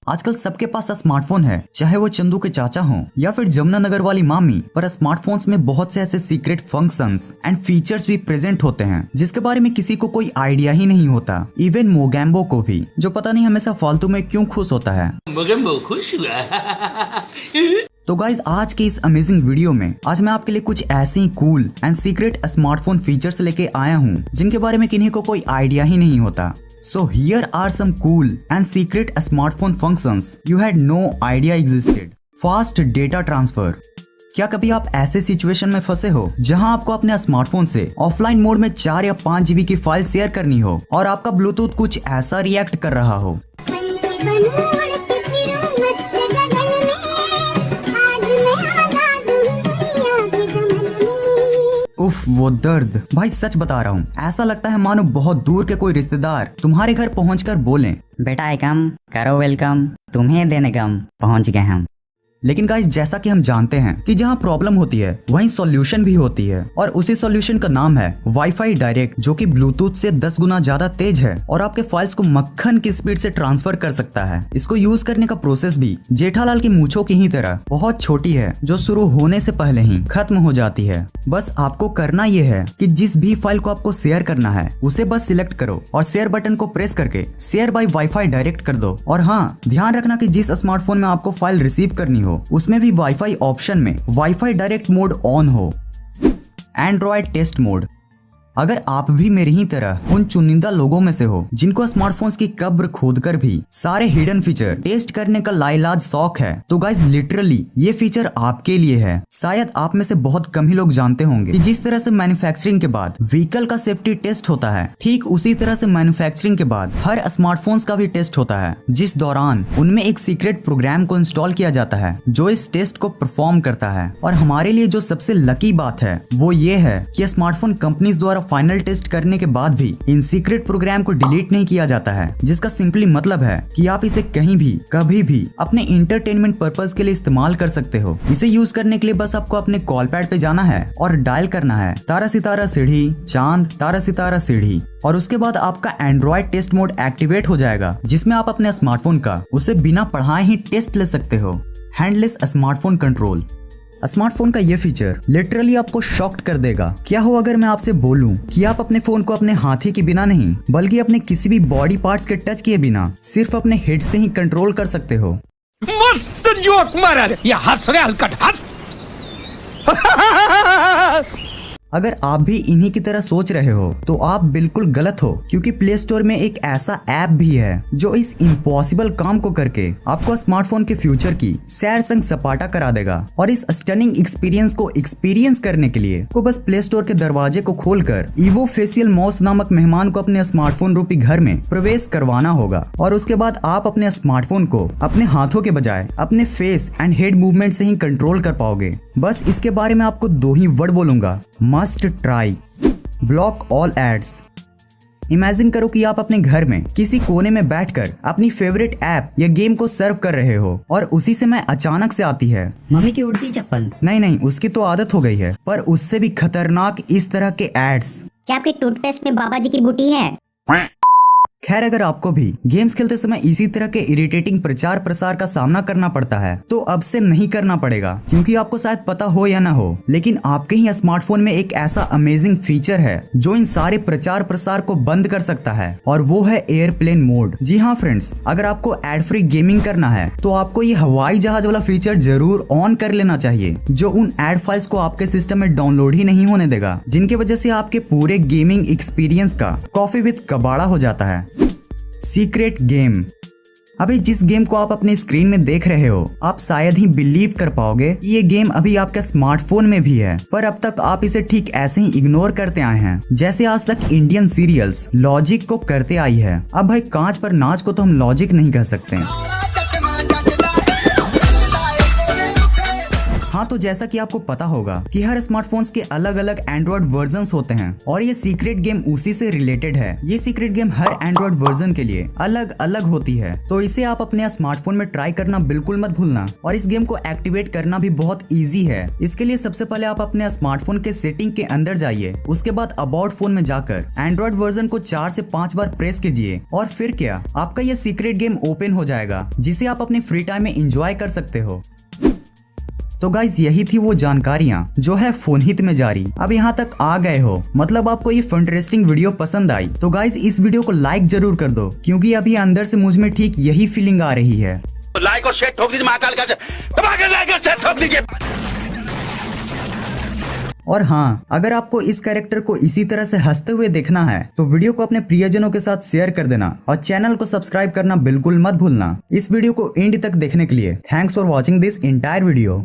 आजकल सबके पास स्मार्टफोन है, चाहे वो चंदू के चाचा हों या फिर जमुना नगर वाली मामी। पर स्मार्टफोन्स में बहुत से ऐसे सीक्रेट फंक्शंस एंड फीचर्स भी प्रेजेंट होते हैं जिसके बारे में किसी को कोई आइडिया ही नहीं होता, इवन मोगैम्बो को भी, जो पता नहीं हमेशा फालतू में क्यों खुश होता है। मोगैम्बो खुश हुआ। तो गाइज आज के इस अमेजिंग वीडियो में आज मैं आपके लिए कुछ ऐसे ही cool and secret smartphone features लेके आया हूँ जिनके बारे में किन्हीं को कोई आइडिया ही नहीं होता। So here are some cool and secret smartphone functions you had no idea existed. Fast data transfer. क्या कभी आप ऐसे सिचुएशन में फंसे हो जहां आपको अपने स्मार्टफोन से ऑफलाइन मोड में 4 या 5 GB की फाइल शेयर करनी हो और आपका ब्लूटूथ कुछ ऐसा रिएक्ट कर रहा हो। उफ वो दर्द, भाई सच बता रहा हूँ, ऐसा लगता है मानो बहुत दूर के कोई रिश्तेदार तुम्हारे घर पहुंचकर बोलें, बेटा आई कम करो वेलकम, तुम्हें देने कम पहुंच गए हम। लेकिन गाइस जैसा कि हम जानते हैं कि जहां प्रॉब्लम होती है वहीं सॉल्यूशन भी होती है, और उसी सॉल्यूशन का नाम है वाईफाई डायरेक्ट, जो कि ब्लूटूथ से 10 गुना ज्यादा तेज है और आपके फाइल्स को मक्खन की स्पीड से ट्रांसफर कर सकता है। इसको यूज करने का प्रोसेस भी जेठालाल की मूंछों की ही तरह बहुत छोटी है, जो शुरू होने से पहले ही खत्म हो जाती है। बस आपको करना यह है कि जिस भी फाइल को आपको शेयर करना है उसे बस सिलेक्ट करो और शेयर बटन को प्रेस करके शेयर बाय वाईफाई डायरेक्ट कर दो। और हाँ, ध्यान रखना कि जिस स्मार्टफोन में आपको फाइल रिसीव करनी हो उसमें भी वाईफाई ऑप्शन में वाईफाई डायरेक्ट मोड ऑन हो। Android test mode. अगर आप भी मेरी ही तरह उन चुनिंदा लोगों में से हो जिनको स्मार्टफोन्स की कब्र खोदकर भी सारे हिडन फीचर टेस्ट करने का लाइलाज शौक है, तो गाइस लिटरली ये फीचर आपके लिए है। शायद आप में से बहुत कम ही लोग जानते होंगे कि जिस तरह से मैन्युफैक्चरिंग के बाद व्हीकल का सेफ्टी टेस्ट होता है, ठीक उसी तरह से मैन्युफैक्चरिंग के बाद हर स्मार्टफोन्स का भी टेस्ट होता है, जिस दौरान उनमें एक सीक्रेट प्रोग्राम को इंस्टॉल किया जाता है जो इस टेस्ट को परफॉर्म करता है। और हमारे लिए जो सबसे लकी बात है वो ये है कि स्मार्टफोन कंपनीज द्वारा फाइनल टेस्ट करने के बाद भी इन सीक्रेट प्रोग्राम को डिलीट नहीं किया जाता है, जिसका सिंपली मतलब है कि आप इसे कहीं भी कभी भी अपने इंटरटेनमेंट पर्पस के लिए इस्तेमाल कर सकते हो। इसे यूज करने के लिए बस आपको अपने कॉल पैड पे जाना है और डायल करना है तारा सितारा सीढ़ी चांद तारा सितारा सीढ़ी, और उसके बाद आपका एंड्रॉयड टेस्ट मोड एक्टिवेट हो जाएगा, जिसमें आप अपने स्मार्टफोन का उसे बिना पढ़ाए ही टेस्ट ले सकते हो। Handless smartphone control. स्मार्टफोन का ये फीचर लिटरली आपको शॉक्ड कर देगा। क्या हो अगर मैं आपसे बोलूं कि आप अपने फोन को अपने हाथी के बिना नहीं बल्कि अपने किसी भी बॉडी पार्ट्स के टच किए बिना सिर्फ अपने हेड से ही कंट्रोल कर सकते हो। मस्त जोक मारा रे, ये हंस रहे हलकट हंस। अगर आप भी इन्हीं की तरह सोच रहे हो तो आप बिल्कुल गलत हो, क्योंकि प्ले स्टोर में एक ऐसा ऐप भी है जो इस इम्पॉसिबल काम को करके आपको स्मार्टफोन के फ्यूचर की सैर संग सपाटा करा देगा। और इस स्टनिंग एक्सपीरियंस को एक्सपीरियंस करने के लिए को बस प्ले स्टोर के दरवाजे को खोलकर ईवो फेशियल माउस नामक मेहमान को अपने स्मार्टफोन रूपी घर में प्रवेश करवाना होगा, और उसके बाद आप अपने स्मार्टफोन को अपने हाथों के बजाय अपने फेस एंड हेड मूवमेंट से ही कंट्रोल कर पाओगे। बस इसके बारे में आपको 2 ही वर्ड बोलूंगा, must try. Block all ads. Imagine करो कि आप अपने घर में किसी कोने में बैठकर अपनी फेवरेट ऐप या गेम को सर्व कर रहे हो और उसी समय अचानक से आती है मम्मी की उड़ती चप्पल। नहीं, उसकी तो आदत हो गई है, पर उससे भी खतरनाक इस तरह के एड्स। क्या आपके टूथपेस्ट में बाबा जी की बूटी है? खैर, अगर आपको भी गेम्स खेलते समय इसी तरह के इरिटेटिंग प्रचार प्रसार का सामना करना पड़ता है तो अब से नहीं करना पड़ेगा, क्योंकि आपको शायद पता हो या ना हो, लेकिन आपके ही स्मार्टफोन में एक ऐसा अमेजिंग फीचर है जो इन सारे प्रचार प्रसार को बंद कर सकता है, और वो है एयरप्लेन मोड। जी हाँ फ्रेंड्स, अगर आपको एड फ्री गेमिंग करना है तो आपको ये हवाई जहाज वाला फीचर जरूर ऑन कर लेना चाहिए, जो उन एड फाइल्स को आपके सिस्टम में डाउनलोड ही नहीं होने देगा, जिनकी वजह से आपके पूरे गेमिंग एक्सपीरियंस का कॉफी विद कबाड़ा हो जाता है। Secret game. अभी जिस गेम को आप अपने स्क्रीन में देख रहे हो, आप शायद ही बिलीव कर पाओगे कि ये गेम अभी आपके स्मार्टफोन में भी है, पर अब तक आप इसे ठीक ऐसे ही इग्नोर करते आए हैं जैसे आज तक इंडियन सीरियल्स लॉजिक को करते आई है। अब भाई कांच पर नाच को तो हम लॉजिक नहीं कह सकते। हाँ, तो जैसा कि आपको पता होगा कि हर स्मार्टफोन्स के अलग अलग एंड्रॉइड वर्जन्स होते हैं और ये सीक्रेट गेम उसी से रिलेटेड है। ये सीक्रेट गेम हर एंड्रॉइड वर्जन के लिए अलग अलग होती है, तो इसे आप अपने स्मार्टफोन में ट्राई करना बिल्कुल मत भूलना। और इस गेम को एक्टिवेट करना भी बहुत ईजी है। इसके लिए सबसे पहले आप अपने स्मार्टफोन के सेटिंग के अंदर जाइए, उसके बाद अबाउट फोन में जाकर एंड्रॉइड वर्जन को 4 से 5 बार प्रेस कीजिए और फिर क्या, आपका ये सीक्रेट गेम ओपन हो जाएगा, जिसे आप अपने फ्री टाइम में एंजॉय कर सकते हो। तो गाइज यही थी वो जानकारियां जो है फोन हित में जारी। अब यहाँ तक आ गए हो, मतलब आपको ये इंटरेस्टिंग वीडियो पसंद आई, तो गाइज इस वीडियो को लाइक जरूर कर दो, क्योंकि अभी अंदर से मुझ में ठीक यही फीलिंग आ रही है। तो लाइक और शेयर ठोक दीजिए, महाकाल का लाइक और शेयर ठोक दीजिए। और हाँ, अगर आपको इस कैरेक्टर को इसी तरह से हंसते हुए देखना है तो वीडियो को अपने प्रियजनों के साथ शेयर कर देना और चैनल को सब्सक्राइब करना बिल्कुल मत भूलना। इस वीडियो को एंड तक देखने के लिए thanks for watching this entire video.